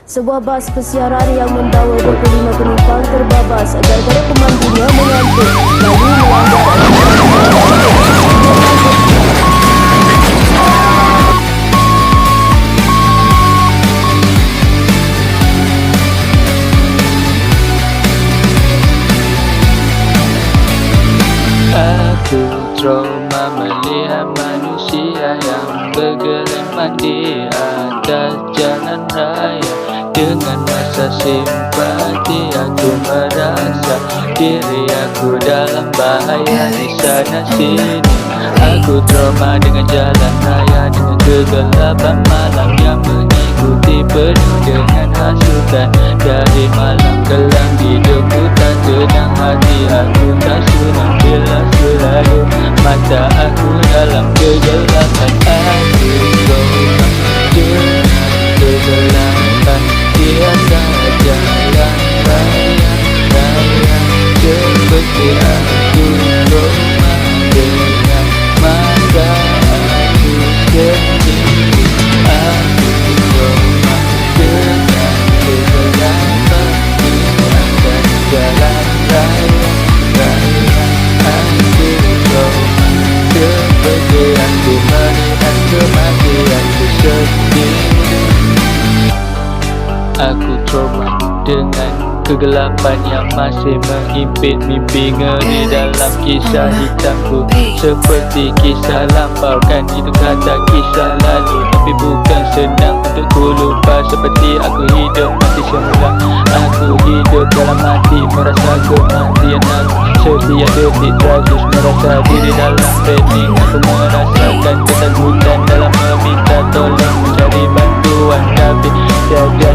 Sebuah bas pesiaran yang membawa 25 penumpang terbabas gara-gara pemandunya mengantuk lalu melanggar Aku trauma melihat manusia yang bergelimang di atas jalan raya. Dengan masa simpati aku merasa diri aku dalam bahaya di sana sini. Aku trauma dengan jalan raya, dengan kegelapan malam yang mengikuti penuh dengan hasutan. Dari malam kelam hidupku tak tenang, hati aku tak senang bila selalu mata aku dalam kegelapan. Aku trauma dengan kegelapan di atas jalan raya, seperti aku trauma dengan mata aku sendiri. Aku trauma dengan kegelapan di atas jalan raya, aku trauma seperti aku melihat kematianku sendiri. Aku trauma dengan kegelapan yang masih menghimpit mimpi ngeri dalam kisah hitamku. Seperti kisah lampau, kan itu kata kisah lalu. Tapi bukan senang untuk ku lupa, seperti aku hidup mati semula. Aku hidup dalam hati, merasa kematian aku. Setiap detik tragis, merasa diri dalam pening. Aku merasakan ketakutan dalam meminta tolong, mencari bantuan, tapi tiada